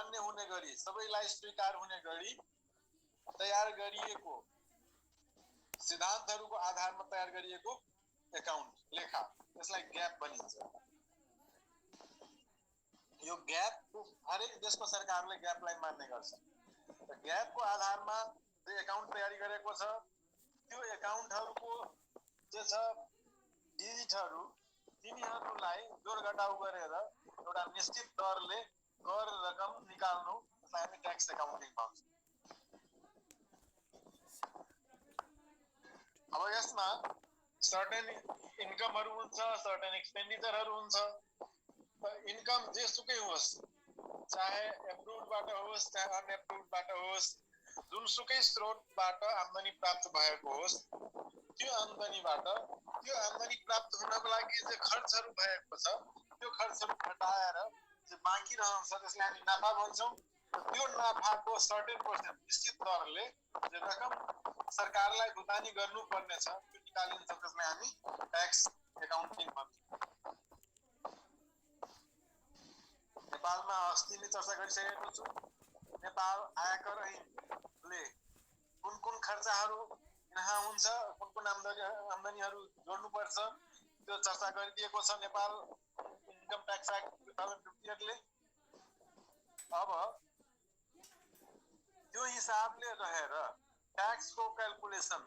मान्य हुने गरी सबैलाई स्वीकार हुने गरी तयार गरिएको सिद्धान्तहरूको आधारमा तयार गरिएको एकाउन्ट लेखा त्यसलाई ग्याप भनिन्छ। यो ग्याप हरेक देशको सरकारले ग्यापलाई मान्ने गर्छ। ग्यापको आधारमा जो एकाउन्ट तयारी गरेको छ त्यो एकाउन्टहरूको जे छ डिजिटहरू तिनीहरूलाई जोडघटाउ गरेर एउटा निश्चित दरले कर रकम निकाल्नु त्यसलाई हामी ट्याक्स एकाउन्टिङ भन्छौँ। अब यसमा सर्टेन इन्कमहरू हुन्छ, सर्टेन एक्सपेन्डिचरहरू हुन्छ। इन्कम जेसुकै होस्, चाहे एप्रुभडबाट होस् चाहे अनएप्रुभडबाट होस्, जुनसुकै स्रोतबाट आम्दानी प्राप्त भएको होस्, त्यो आम्दानी प्राप्त हुनको लागि जे खर्चहरू भएको छ त्यो खर्चहरू घटाएर जे बाँकी रहन्छ त्यसलाई हामी नाफा भन्छौँ। त्यो नाफाको सर्टेन पर्सेन्ट निश्चित दरले जे रकम सरकारलाई भुक्तानी गर्नुपर्ने छ त्यो निकालिन्छ, त्यसलाई हामी ट्याक्स एकाउन्टिङ भन्छौँ। नेपालमा अस्ति नै चर्चा गरिसकेको छु, नेपाल आयकर ऐनले कुन कुन खर्चहरू यहाँ हुन्छ, कुन कुन आम्दानीहरू जोड्नुपर्छ त्यो चर्चा गरिदिएको छ नेपाल इन्कम ट्याक्स एक्ट 2058 ले। अब त्यो हिसाबले रहेर ट्याक्सको क्याल्कुलेसन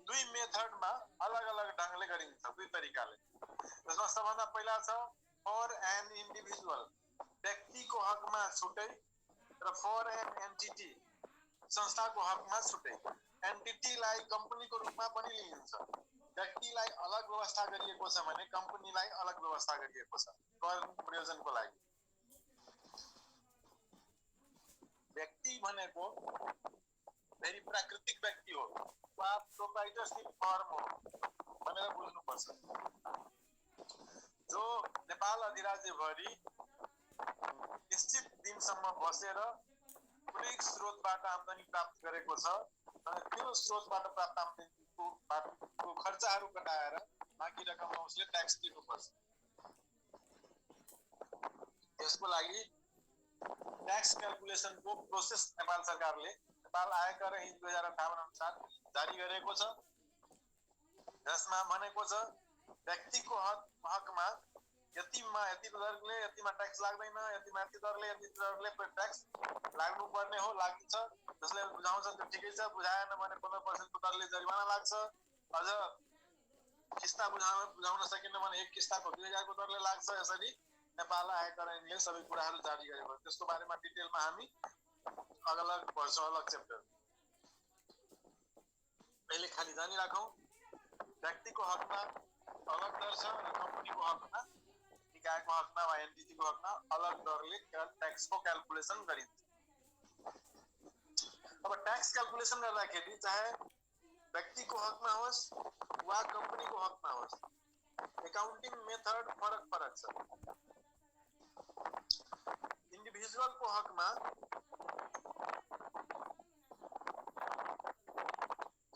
दुई मेथडमा अलग अलग ढङ्गले गरिन्छ, दुई तरिकाले। त्यसमा सबभन्दा पहिला छ फर एन इन्डिभिजुअल, व्यक्तिको हकमा छुट्टै, र फर एन एन्टिटी, संस्थाको हकमा छुट्टै। एन्टिटीलाई कम्पनीको रूपमा पनि लिइन्छ, व्यक्तिलाई अलग व्यवस्था गरिएको छ भने कम्पनीलाई अलग व्यवस्था गरिएको छ कर प्रयोजनको लागि। व्यक्ति भनेको फेरि प्राकृतिक व्यक्ति हो वा प्रोप्राइटरशिप फर्म हो भनेर बुझ्नुपर्छ, जो नेपाल अधिराज्यभरि निश्चित दिनसम्म बसेर कुनै स्रोतबाट आम्दानी प्राप्त गरेको छ र त्यो स्रोतबाट प्राप्त आम्दानीको खर्चहरू घटाएर बाँकी रकममा उसले ट्याक्स तिर्नुपर्छ। त्यसको लागि ट्याक्स क्याल्कुलेसनको प्रोसेस नेपाल सरकारले नेपाल आयकर ऐन 2058 अनुसार जारी गरेको छ, जसमा भनेको छ व्यक्तिको हकमा यतिमा यति दरले यतिमा ट्याक्स लाग्दैन, यतिमा यति दरले ट्याक्स लाग्नुपर्ने हो, लाग्छ। जसले बुझाउँछ त्यो ठिकै छ, बुझाएन भने 15% को दरले जरिवाना लाग्छ। अझ किस्ता बुझाउन सकिन्न भने एक किस्ताको 2000 को दरले लाग्छ। यसरी नेपाल आयकर ऐनले सबै कुराहरू जारी गरेको, त्यसको बारेमा डिटेलमा हामी अलग पढ्छौँ, अलग च्याप्टर। पहिले खाली जानिराखौँ, व्यक्तिको हकमा अलग दर छ र कम्पनीको हकमा, निकायको हकमा वा एन्टिटीको हकमा अलग दरले ट्याक्सको क्याल्कुलेसन गरिन्छ। अब ट्याक्स क्याल्कुलेसन गर्दाखेरि चाहे व्यक्तिको हकमा होस् वा कम्पनीको हकमा होस्, एकाउन्टिङ मेथड फरक छ। इन्डिभिजुअलको हकमा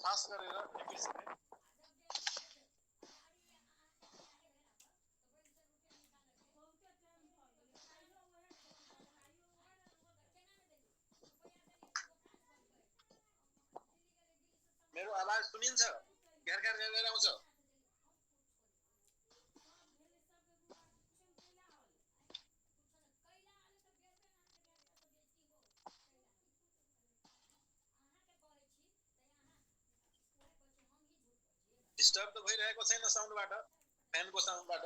खास गरेर मेरो आवाज सुनिन्छ? घर आउँछ? डिस्टर्ब त भइरहेको छैन साउन्डबाट, फ्यानको साउन्डबाट?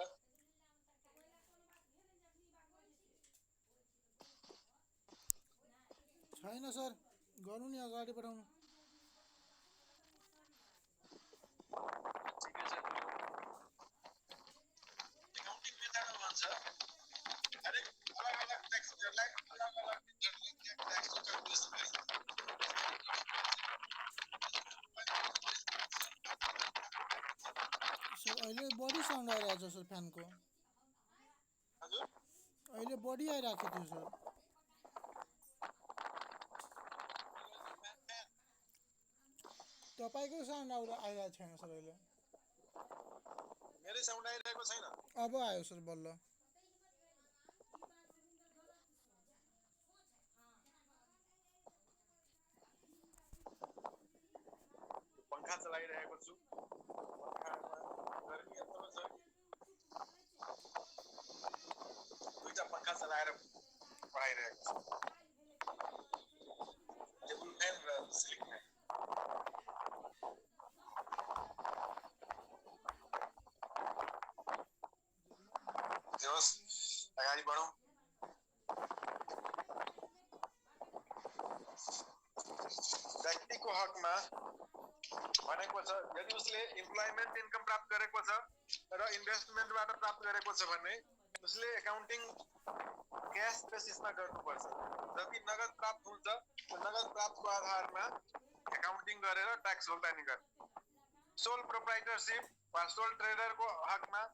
छैन सर, गर्नु नि अगाडि बढाउनु। ठिकै छ। एकाउन्टिङ मेथड भन्छ हरेक अलग-अलग ट्याक्सहरूलाई अलग-अलग मेथडले ट्याक्सको क्याल्कुलेसन गरिन्छ। सर अहिले बढी साउन्ड आइरहेको छ सर फ्यानको। हजुर, अहिले बढी आइरहेको थियो सर। तपाईँको साउन्ड आइरहेको छैन सर अहिले। मेरै साउन्ड आइरहेको छैन? अब आयो सर बल्ल। पंखा चलाइरहेको छु पंखामा गर्मी यत्रो छ दुईटा पंखा चलाएर पढाइरहेको छु टेबल फ्यान र सिलिङ फ्यान जोस अगाडि बढौं व्यक्तिको हकमा भनेको छ यदि उसले इम्प्लोइमेन्ट इन्कम प्राप्त गरेको छ र इन्भेस्टमेन्टबाट प्राप्त गरेको छ भने उसले एकाउन्टिङ क्याश बेसिसमा गर्नुपर्छ जति नगद प्राप्त हुन्छ त्यो नगद प्राप्तको आधारमा एकाउन्टिङ गरेर ट्याक्स भुक्तानी गर्ने सोल प्रोप्राइटरशिप वा सोल ट्रेडरको हकमा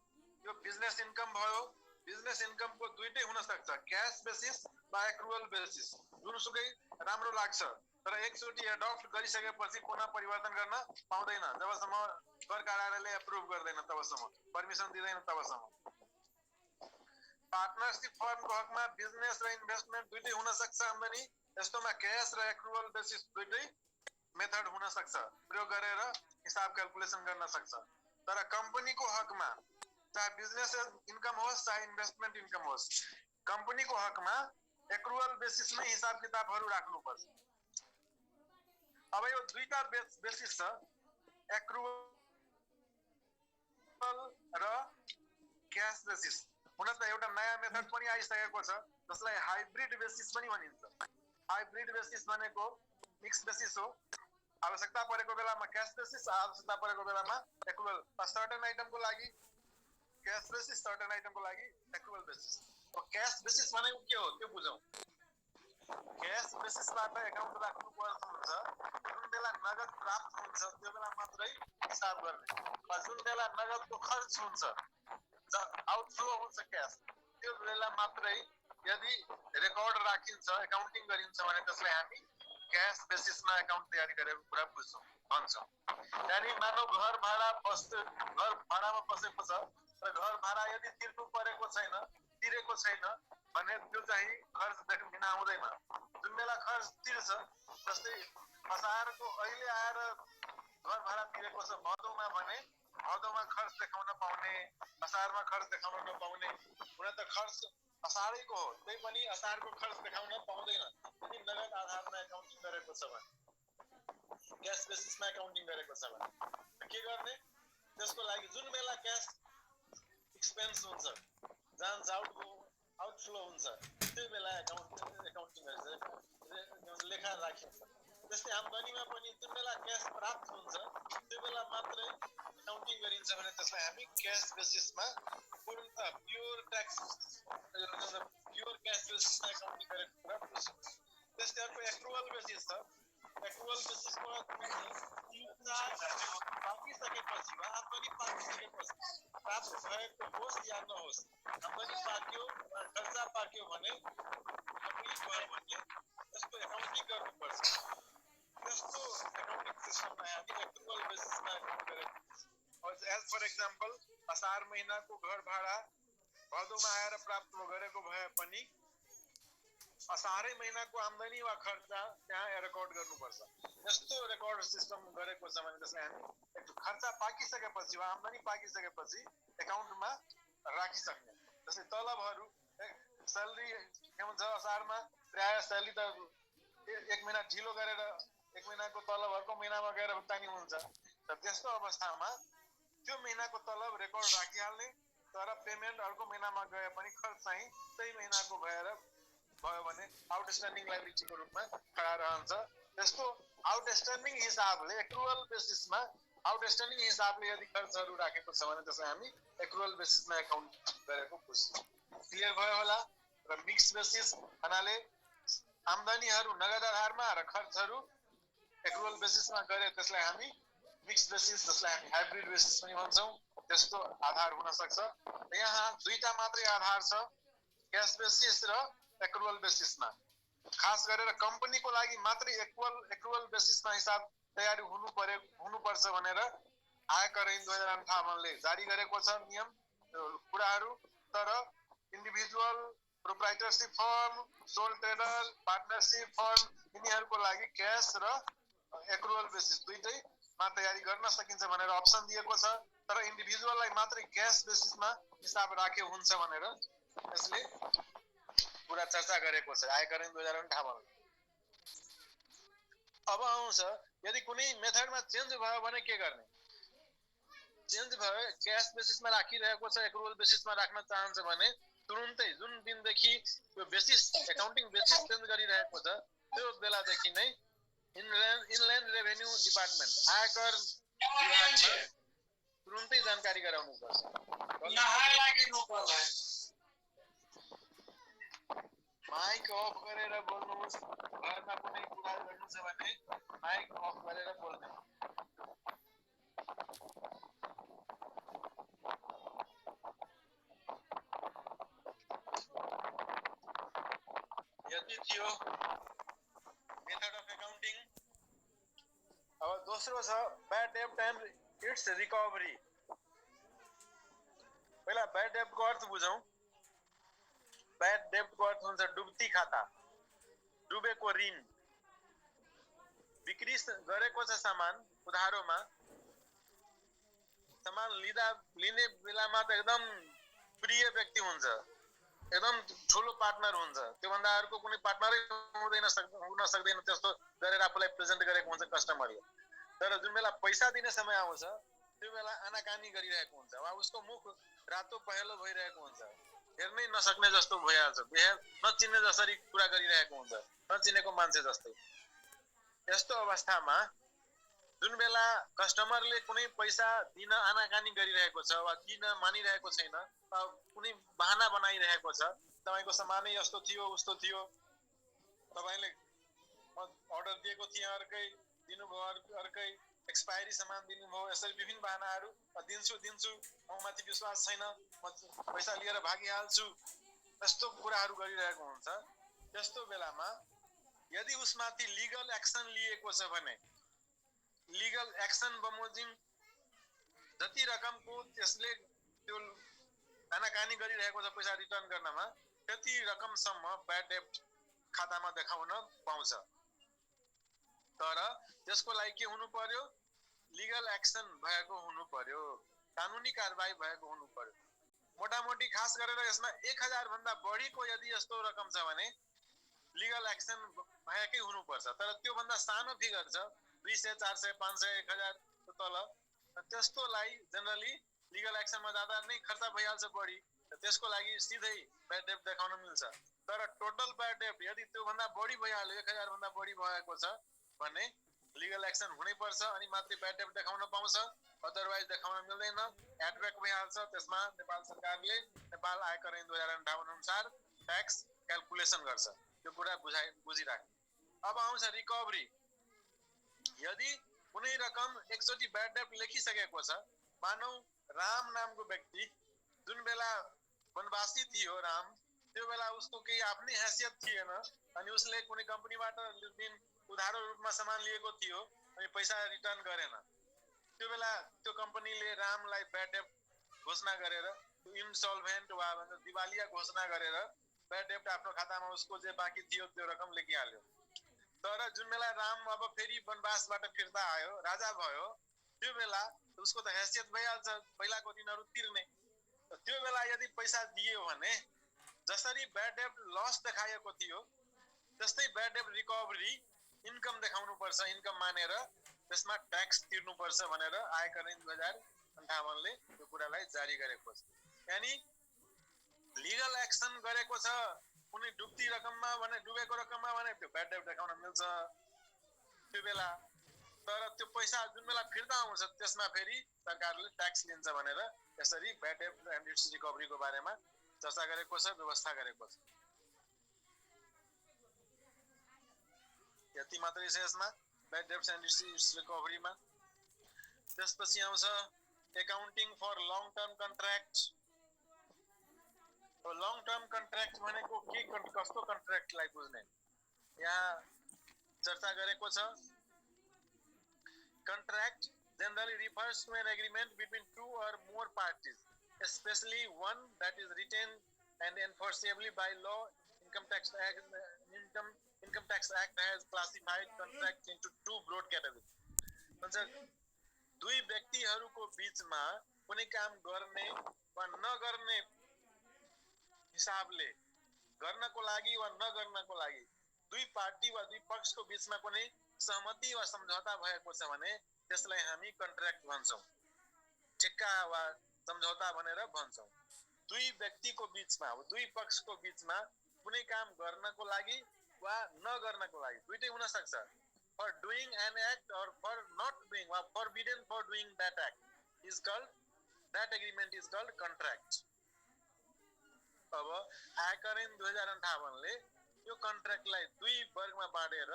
यो बिजनेस इन्कम भयो बिजनेस इन्कमको दुईटै हुन सक्छ क्याश बेसिस वा एक्रुअल बेसिस जुनसुकै राम्रो लाग्छ तर एकचोटि एडप्ट गरिसकेपछि पुनः परिवर्तन गर्न पाउँदैन जबसम्म कर कार्यालयले एप्रुभ गर्दैन तबसम्म परमिसन दिँदैन तबसम्म पार्टनरशिप फर्मको हकमा बिजनेस र इन्भेस्टमेन्ट दुईटै हुन सक्छ आम्दानी यस्तोमा क्याश र एक्रुअल बेसिस दुईटै मेथड हुन सक्छ प्रयोग गरेर हिसाब क्याल्कुलेसन गर्न सक्छ तर कम्पनीको हकमा चाहे बिजनेस इन्कम होस् चाहे इन्भेस्टमेन्ट इन्कम होस् कम्पनीको हकमा एक्रुअल बेसिसमै हिसाब किताबहरू राख्नुपर्छ अब यो दुईटा बेसिस छ एक्रुअल र क्याश बेसिस हुन त एउटा नयाँ मेथड पनि आइसकेको छ जसलाई हाइब्रिड बेसिस पनि भनिन्छ हाइब्रिड बेसिस भनेको मिक्स बेसिस हो आवश्यकता परेको बेलामा क्याश बेसिस आवश्यकता परेको बेलामा एक्रुअल सर्टेन आइटमको लागि क्याश बेसिस सर्टेन आइटमको लागि एक्रुअल बेसिस क्याश बेसिस भनेको के हो त्यो बुझौं क्याश बेसिसबाट एकाउन्ट राख्नु पर्छ हुन्छ जुन बेला नगद प्राप्त हुन्छ त्यो बेला मात्रै हिसाब गर्ने वा जुन बेला नगदको खर्च हुन्छ आउटफ्लो हुन्छ क्याश त्यो बेला मात्रै यदि रेकर्ड राखिन्छ एकाउन्टिङ गरिन्छ भने त्यसलाई हामी क्याश बेसिसमा एकाउन्ट तयारी गरेको कुरा बुझ्छौं भन्छौं यानी मानव घर भाडामा बसेको छ र घर भाडा यदि तिर्नु परेको छैन तिरेको छैन भने त्यो चाहिँ खर्च देखिन आउँदैन जुन बेला खर्च तिर्छ जस्तै असारको अहिले आएर घर भाडा तिरेको छ भदौमा भने भदौमा खर्च देखाउन पाउने असारमा खर्च देखाउन नपाउने हुन त खर्च असारैको हो त्यही पनि असारको खर्च देखाउन पाउँदैन यदि नगद आधारमा एकाउन्टिङ गरेको छ भने क्याश बेसिसमा एकाउन्टिङ गरेको छ भने के गर्ने त्यसको लागि जुन बेला क्याश एक्सपेन्स हुन्छ जान्छ आउटफ्लो हुन्छ त्यो बेला एकाउन्टिङ गरिन्छ लेखा राखिन्छ त्यस्तै आम्दानीमा पनि जुन बेला क्याश प्राप्त हुन्छ त्यो बेला मात्रै एकाउन्टिङ गरिन्छ भने त्यसलाई हामी क्याश बेसिसमा पूर्ण प्योर ट्याक्स प्योर क्याश बेसिसमा एकाउन्टिङ गरेको कुरा बुझ्छौँ त्यस्तै अर्को एक्रुअल बेसिस छ एक्रुअल बेसिसमा पाकिसकेपछि वा आम्दानी पाकिसकेपछि प्राप्त भएको होस् या नहोस् आम्दानी पाक्यो वा खर्चा पाक्यो भने भयो भने त्यसको एकाउन्टिङ गर्नुपर्छ त्यस्तो एकाउन्टिङ सिस्टममा हामी एक्रुअल बेसिसमा एकाउन्ट गरेको एज फर एक्जाम्पल असार महिनाको घर भाडा भदौमा आएर प्राप्त गरेको भए पनि असारै महिनाको आम्दानी वा खर्च त्यहाँ रेकर्ड गर्नुपर्छ यस्तो रेकर्ड सिस्टम गरेको छ भने त्यसलाई हामी खर्च पाकिसकेपछि वा आम्दानी पाकिसकेपछि एकाउन्टमा राखिसक्ने जस्तै तलबहरू स्यालेरी के भन्छ असारमा प्राय स्यालेरी त एक महिना ढिलो गरेर एक महिनाको तलब अर्को महिनामा गएर भुक्तानी हुन्छ र त्यस्तो अवस्थामा त्यो महिनाको तलब रेकर्ड राखिहाल्ने तर पेमेन्ट अर्को महिनामा गए पनि खर्च चाहिँ त्यही महिनाको भएर भयो भने आउटस्ट्यान्डिङ लायबिलिटीको रूपमा खडा रहन्छ त्यस्तो आउटस्ट्यान्डिङ हिसाबले एक्रुअल बेसिसमा आउटस्ट्यान्डिङ हिसाबले यदि खर्चहरू राखेको छ भने त्यसलाई हामी एक्रुअल बेसिसमा एकाउन्ट गरेको बुझ्छौँ क्लियर भयो होला र मिक्स बेसिस भन्नाले आम्दानीहरू नगद आधारमा र खर्चहरू एक्रुअल बेसिसमा गरे त्यसलाई हामी मिक्स बेसिस जसलाई हामी हाइब्रिड बेसिस पनि भन्छौँ त्यस्तो आधार हुन सक्छ यहाँ दुईटा मात्रै आधार छ क्याश बेसिस र एक्रुअल बेसिसमा खास गरेर कम्पनीको लागि मात्रै एक्रुअल बेसिसमा हिसाब तयारी हुनुपर्छ भनेर आयकर ऐन 2058 ले जारी गरेको छ नियम कुराहरू तर individual proprietorship firm sole trader partnership firm यिनीहरूको लागि क्याश र एक्रुअल बेसिस दुईटै मा तयारी गर्न सकिन्छ भनेर अप्सन दिएको छ तर इन्डिभिजुअललाई मात्रै क्याश बेसिसमा हिसाब राखे हुन्छ भनेर यसले पुरा चर्चा गरेको छ आयकर ऐन 2058। अब आउँछ यदि कुनै मेथडमा चेन्ज भयो भने के गर्ने? चेन्ज भयो क्याश बेसिसमा राखिरहेको छ एक्रुअल बेसिसमा राख्न चाहन्छ भने तुरुन्तै जुन दिनदेखि त्यो बेसिस एकाउन्टिङ बेसिस चेन्ज गरिरहेको छ त्यो बेलादेखि नै इनल्यान्ड रेभेन्यू डिपार्टमेन्ट आयकर विभागमा तुरुन्तै जानकारी गराउनु पर्छ। माइक अफ गरेर बोल्नुहोस्। घरमा कुनै कुरा गर्नु छ भने माइक अफ गरेर बोल्नु। यति थियो मेथड अफ एकाउन्टिङ। अब दोस्रो छ ब्याड डेब्ट एन्ड इट्स रिकभरी। पहिला ब्याड डेब्टको अर्थ बुझौँ। ब्याड डेब्टको अर्थ हुन्छ डुब्ती खाता, डुबेको ऋण। बिक्री गरेको छ सामान उधारोमा, सामान लिने बेलामा त एकदम प्रिय व्यक्ति हुन्छ, एकदम ठुलो पार्टनर हुन्छ, त्योभन्दा अर्को कुनै पार्टनरै हुन सक्दैन त्यस्तो गरेर आफूलाई प्रेजेन्ट गरेको हुन्छ कस्टमरले। तर जुन बेला पैसा दिने समय आउँछ त्यो बेला आनाकानी गरिरहेको हुन्छ वा उसको मुख रातो पहेँलो भइरहेको हुन्छ, हेर्नै नसक्ने जस्तो भइहाल्छ, नचिन्ने जसरी कुरा गरिरहेको हुन्छ, नचिनेको मान्छे जस्तै। यस्तो अवस्थामा जुन बेला कस्टमरले कुनै पैसा दिन आनाकानी गरिरहेको छ वा दिन मानिरहेको छैन, कुनै बहाना बनाइरहेको छ, तपाईको सामानै यस्तो थियो उस्तो थियो, तपाईले अर्डर दिएको थिए अर्कै, दिनुभयो अर्कै, एक्सपायरी सामान दिनुभयो, यसरी विभिन्न बहानाहरू दिन्छु ममाथि विश्वास छैन, म पैसा लिएर भागिहाल्छु, यस्तो कुराहरू गरिरहेको हुन्छ। त्यस्तो बेलामा यदि उसमाथि लिगल एक्सन लिएको छ भने लिगल एक्सन बमोजिम जति रकमको त्यसले त्यो आनाकानी गरिरहेको छ पैसा रिटर्न गर्नमा त्यति रकमसम्म ब्याड डेब्ट खातामा देखाउन पाउँछ। तर त्यसको लागि के हुनु पर्यो? लिगल एक्सन भएको हुनु पर्यो, कानुनी कारबाही भएको हुनु पर्यो। मोटामोटी खास गरेर यसमा 1000 भन्दा बढीको यदि यस्तो रकम छ भने लिगल एक्सन भएकै हुनुपर्छ। तर त्यो भन्दा सानो फिगर छ 200, 400, 500, 1000 को तल, त्यस्तोलाई जनरली लिगल एक्सनमा जाँदा नै खर्च भइहाल्छ बढी, त्यसको लागि सिधै ब्याड डेब्ट देखाउन मिल्छ। तर टोटल ब्याड डेब्ट यदि त्यो भन्दा बढी भइहाल्यो, 1000 भन्दा बढी भएको छ भने लिगल एक्सन हुनै पर्छ अनि मात्रै ब्याड डेब्ट देखाउन पाउँछ, अदरवाइज देखाउन मिल्दैन, एडब्याक भइहाल्छ। त्यसमा नेपाल सरकारले नेपाल आयकर ऐन 2058 अनुसार ट्याक्स क्याल्कुलेसन गर्छ। त्यो कुरा बुझिराख्नु। अब आउँछ रिकभरी। यदि कुनै रकम एकचोटि ब्याड डेब्ट लेखिसकेको छ, मानौ राम नामको व्यक्ति जुन बेला वनवासी थियो राम, त्यो बेला उसको केही आफ्नै हैसियत थिएन अनि उसले कुनै कम्पनीबाट उधारो रूपमा सामान लिएको थियो अनि पैसा रिटर्न गरेन। त्यो बेला त्यो कम्पनीले रामलाई ब्याड डेब्ट घोषणा गरेर इन्सल्भेन्ट वा दिवालिया घोषणा गरेर ब्याड डेब्ट आफ्नो खातामा उसको जे बाँकी थियो त्यो रकम लेखिहाल्यो। तर जुन बेला राम अब फेरि वनवासबाट फिर्ता आयो, राजा भयो, त्यो बेला उसको त हैसियत भइहाल्छ पहिलाको दिनहरू तिर्ने। त्यो बेला यदि पैसा दियो भने जसरी ब्याड डेब्ट लस देखाएको थियो त्यस्तै ब्याड डेब्ट रिकभरी इन्कम देखाउनु पर्छ, इन्कम मानेर त्यसमा ट्याक्स तिर्नु पर्छ भनेर आयकर ऐन 2058 ले त्यो कुरालाई जारी गरेको छ। यानी लिगल एक्सन गरेको छ कुनै डुब्ती रकममा भने, डुबेको रकममा भने त्यो ब्याड डेब्ट देखाउन मिल्छ त्यो बेला। तर त्यो पैसा जुन बेला फिर्ता आउँछ त्यसमा फेरि सरकारले ट्याक्स लिन्छ भनेर यसरी ब्याड डेब्ट एन्ड इट्स रिकभरीको बारेमा चर्चा गरेको छ, व्यवस्था गरेको छ। यति मात्रै छ यसमा ब्याड डेब्ट एन्ड इट्स रिकभरीमा। त्यसपछि आउँछ accounting for long term contract. Long term contract भनेको के, कस्तो कन्ट्र्याक्टलाई बुझ्ने यहाँ चर्चा गरेको छ। Contract generally refers to an agreement between two or more parties, especially one that is written and enforceable by law. Income Tax Act has classified contracts into two broad categories. दुई व्यक्तिहरूको बीचमा कुनै काम गर्ने वा नगर्ने हिसाबले गर्नको लागि वा नगर्नको लागि दुई पार्टी वा दुई पक्षको बीचमा कुनै सहमति वा सम्झौता भएको छ भने त्यसलाई हामी कन्ट्र्याक्ट भन्छौं, ठेक्का वा सम्झौता भनेर भन्छौं। दुई व्यक्तिको बीचमा दुई पक्षको बीचमा कुनै काम गर्नको लागि वा नगर्नको लागि दुईटै हुन सक्छ। For doing an act or for not doing or forbidden for doing that act is called, that agreement is called contract. अब आयकर ऐन 2058 ले यो कन्ट्र्याक्टलाई दुई वर्गमा बाँडेर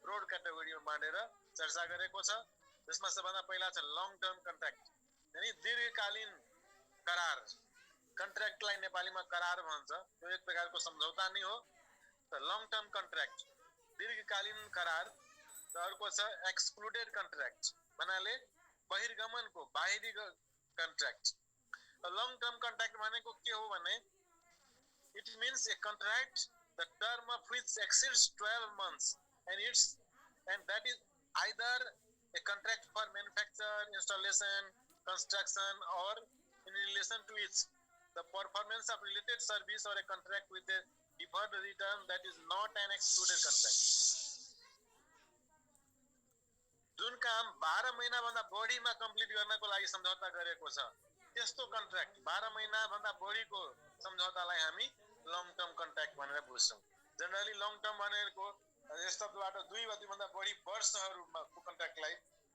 ब्रोड क्याटेगोरीमा बाँडेर चर्चा गरेको छ। त्यसमा सबभन्दा पहिला छ लङ टर्म कन्ट्र्याक्ट, यानी दीर्घकालीन करार। कन्ट्र्याक्टलाई नेपालीमा करार भन्छ, यो एक प्रकारको सम्झौता नै हो। त लङ टर्म कन्ट्र्याक्ट दीर्घकालीन करार। र अर्को छ एक्सक्लुडेड कन्ट्र्याक्ट, भन्नाले बहिर्गमनको बाहिरी कन्ट्र्याक्ट। लङ टर्म कन्ट्र्याक्ट भनेको के हो भने it means a contract the term of which exceeds 12 months and that is either a contract for manufacture, installation, construction or in relation to its the performance of related service or a contract with a deferred return that is not an excluded contract. जुन काम 12 महिना भन्दा बढीमा complete गर्नको लागि सम्झौता गरेको छ त्यस्तो कन्ट्र्याक्ट 12 महिना भन्दा बढीको सम्झौतालाई हामी लङ टर्म कन्ट्र्याक्ट भनेर बुझ्छौं। जनरली लङ टर्म भनेको यस्तो शब्दबाट दुई वा दुई भन्दा बढी वर्षहरुको कन्ट्र्याक्टलाई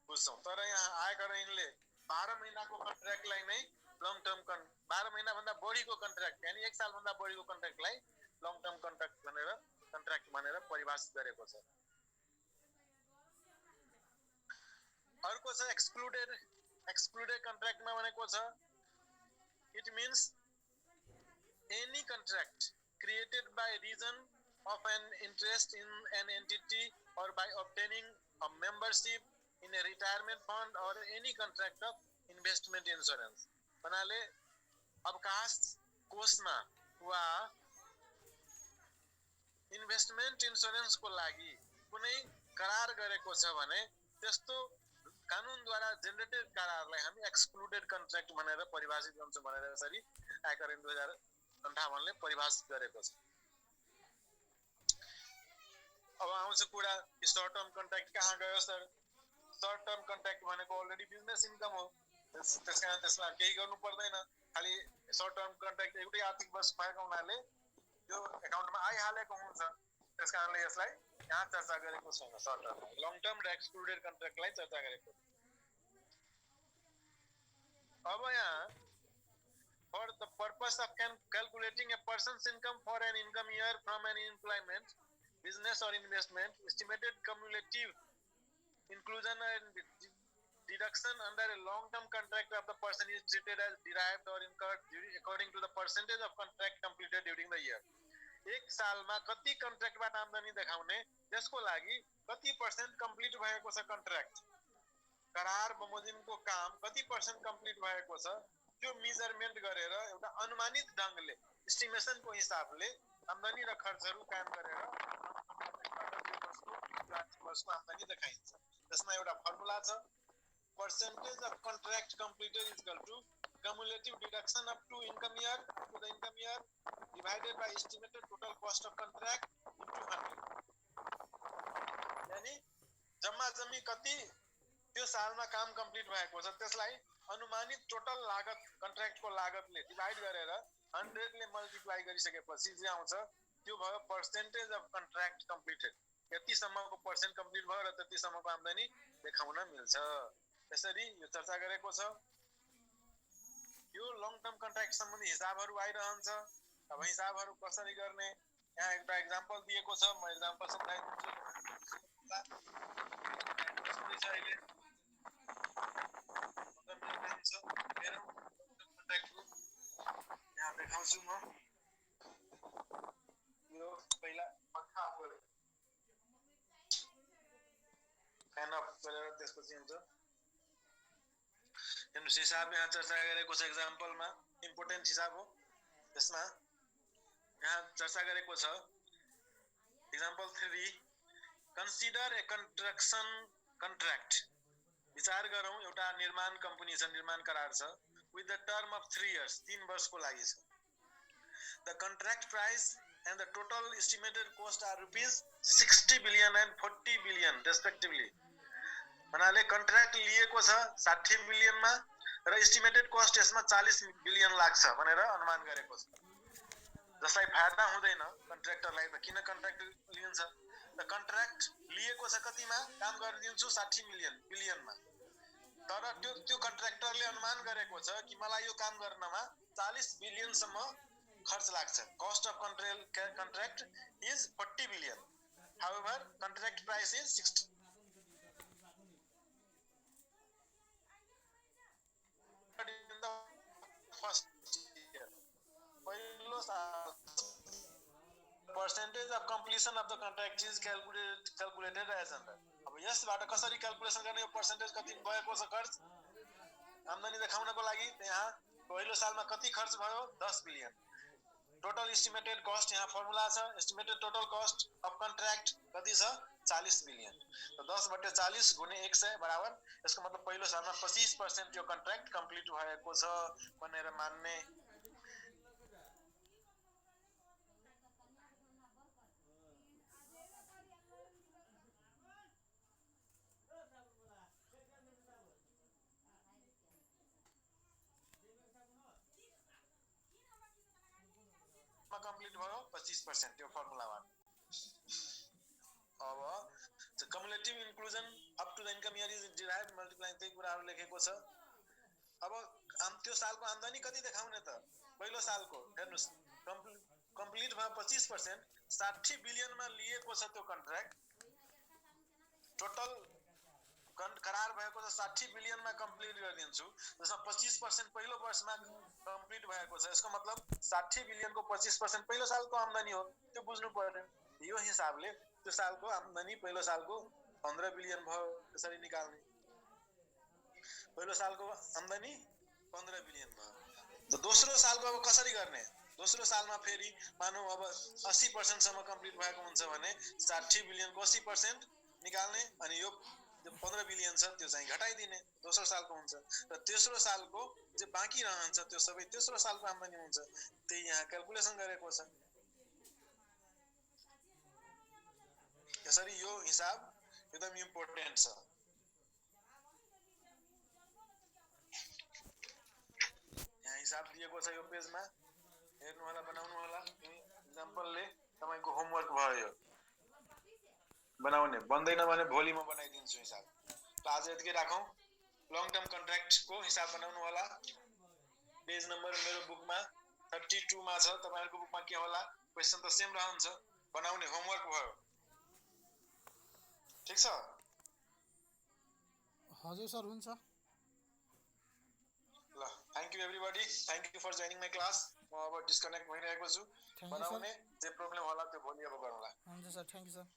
बुझ्छौं। तर यहाँ आयकर ऐनले 12 महिनाको कन्ट्र्याक्टलाई नै लङ टर्म 12 महिना भन्दा बढीको कन्ट्र्याक्ट यानी 1 साल भन्दा बढीको कन्ट्र्याक्टलाई लङ टर्म कन्ट्र्याक्ट भनेर परिभाषित गरेको छ। अर्को छ एक्सक्लुडेड कन्ट्र्याक्टमा भनेको छ it means any contract created by reason of an interest in an entity or by obtaining a membership in a retirement fund or any contract of investment insurance। भन्नाले अवकाश कोषमा वा इन्भेस्टमेन्ट इन्स्योरेन्सको लागि कुनै करार गरेको छ भने त्यस्तो कानुनद्वारा जेनेरेटेड करारलाई हामी एक्सक्लुडेड कन्ट्र्याक्ट भनेर परिभाषित गर्छौं भनेर यसरी आयकर ऐन 2058 ले परिभाषित गरेको छ। अब आउँछ कुरा सर्ट टर्म कन्ट्र्याक्ट कहाँ गयो सर? सर्ट टर्म कन्ट्र्याक्ट भनेको अलरेडी बिजनेस इन्कम हो, त्यसकारण त्यसलाई केही गर्नु पर्दैन। खाली सर्ट टर्म कन्ट्र्याक्ट एउटै आर्थिक वर्ष भएको हुनाले यो एकाउन्टमा आइहालेको हुन्छ, त्यसकारणले यसलाई यहाँ चर्चा गरेको छैन। सर्ट टर्म लङ टर्म र एक्सक्लुडेड कन्ट्र्याक्टलाई चर्चा गरेको। अब यहाँ for the purpose of calculating a person's income for an income year from an employment, business or investment, estimated cumulative inclusion and deduction under a long-term contract of the person is treated as derived or incurred according to the percentage of contract completed during the year। एक सालमा कति कन्ट्र्याक्टबाट आम्दानी देखाउने त्यसको लागि कति percent complete भएको छ कन्ट्र्याक्ट, करार बमोजिमको काम कति पर्सेन्ट कम्प्लिट भएको छ त्यो मेजरमेन्ट गरेर एउटा अनुमानित ढंगले एस्टिमेसनको हिसाबले आम्दानी र खर्चहरु कायम गरेर वर्षको आम्दानी देखाइन्छ। त्यसमा एउटा फर्मुला छ, percentage of contract completed is equal to cumulative deduction up to income year to the income year divided by estimated total cost of contract into 100। यानी जम्मा जम्मी कति त्यो सालमा काम कम्प्लिट भएको छ त्यसलाई अनुमानित टोटल लागत कन्ट्र्याक्टको लागतले डिवाइड गरेर 100 ले मल्टिप्लाई गरिसकेपछि जे आउँछ त्यो भयो पर्सेन्टेज अफ कन्ट्र्याक्ट कम्प्लिटेड। यति सम्मको पर्सेन्ट कम्प्लिट भयो र त्यति सम्मको आम्दानी देखाउन मिल्छ। यसरी यो चर्चा गरेको छ। यो लङ टर्म कन्ट्र्याक्ट सम्बन्धी हिसाबहरु आइरहन्छ। अब हिसाबहरु कसरी गर्ने यहाँ एउटा एक्जाम्पल दिएको छ, म एक्जाम्पल समझाइदिन्छु। यहाँ देखाउँछु म। यो पहिला पंखा फ्यान अफ गरेर त्यसपछि हुन्छ हेर्नुस् हिसाब यहाँ चर्चा गरेको छ एक्जाम्पलमा, इम्पोर्टेन्ट हिसाब हो। त्यसमा यहाँ चर्चा गरेको छ एक्जाम्पल 3 कन्सिडर ए कन्स्ट्रक्सन कन्ट्र्याक्ट विचार गरौँ एउटा निर्माण कम्पनी छ, निर्माण करार छ, with the term of 3 years, 3 वर्षको लागि छ. The contract price and the total estimated cost are rupees 60 billion and 40 billion respectively. भन्नाले कन्ट्र्याक्ट लिएको छ 60 बिलियन मा र एस्टिमेटेड कस्ट यसमा 40 बिलियन लाग्छ भनेर अनुमान गरेको छ. जसलाई फाइदा हुँदैन कन्ट्र्याक्टरलाई त किन कन्ट्र्याक्ट लिन्छ. त कन्ट्र्याक्ट लिएको छ कतिमा, काम गरिदिन्छु 60 बिलियन मा, तर त्यो कन्ट्र्याक्टरले अनुमान गरेको छ कि मलाई यो काम गर्नमा 40 बिलियन सम्म खर्च लाग्छ. Cost of contract is 40 billion. However contract price is 60. In the first year, पहिलो साल percentage of completion of the contract is calculated as under. अब यसबाट कसरी क्याल्कुलेसन गर्ने, यो पर्सेन्टेज कति भएको छ खर्च आम्दानी देखाउनको लागि. यहाँ पहिलो सालमा कति खर्च भयो 10 बिलियन. टोटल एस्टिमेटेड कस्ट यहाँ फर्मुला छ. Estimated total cost of contract कति छ 40 बिलियन. तो 10/40 गुणे 100 बराबर. यसको मतलब पहिलो सालमा 25% यो कन्ट्र्याक्ट कम्प्लिट भएको छ भनेर मान्ने. कम्प्लिट भयो 25% यो फर्मुलामा. अब cumulative inclusion up to the income year is derived multiplying त्यही कुराहरु लेखेको छ. अब त्यो सालको आम्दानी कति देखाउने त, पहिलो सालको हेर्नुस् कम्प्लिट भयो 25%, 60 बिलियन मा लिएको छ त्यो कन्ट्र्याक्ट. टोटल करार भएको छ 60 बिलियन मा कम्प्लिट गरिदिन्छु, जसमा 25% पहिलो वर्षमा कम्प्लिट भएको छ. यसको मतलब 60 बिलियन को 25% पहिलो सालको आम्दानी हो. त्यो बुझ्नु पर्यो. यो हिसाबले त्यो सालको आम्दानी पहिलो सालको 15 बिलियन भयो. त्यसरी निकाल्ने. पहिलो सालको आम्दानी 15 बिलियन भयो. त दोस्रो सालको अब कसरी गर्ने. दोस्रो सालमा फेरि मानौ अब 80% सम्म कम्प्लिट भएको हुन्छ भने 60 बिलियन को 80% निकाल्ने अनि यो 15 बिलियन छ त्यो चाहिँ घटाइदिने. दोस्रो सालको हुन्छ. र तेस्रो सालको जे बाँकी रहन्छ त्यो सबै तेस्रो सालको आम्दानी हुन्छ. त्यही यहाँ क्याल्कुलेसन गरेको छ. यसरी यो हिसाब एकदम इम्पोर्टेन्ट छ. यहाँ हिसाब दिएको छ यो पेजमा, हेर्नु होला, बनाउनु होला. एक्जाम्पलले तपाईको होमवर्क भयो. यो बनाउने बन्दैन भने भोलि म बनाइदिन्छु हिसाब. त आज यतिकै राखौं. लङ टर्म कन्ट्र्याक्ट को हिसाब बनाउनु होला. पेज नम्बर मेरो बुकमा 32 मा छ. तपाईहरुको बुकमा के होला, क्वेशन त सेम रहन्छ. बनाउने होमवर्क भयो. ठीक छ. हजुर सर हुन्छ. ल thank you everybody. Thank you for joining my class. म अब डिस्कनेक्ट भइरहेको छु. बनाउने जे प्रब्लम होला त्यो भोलि अब गरौँला. हुन्छ सर. Thank you sir.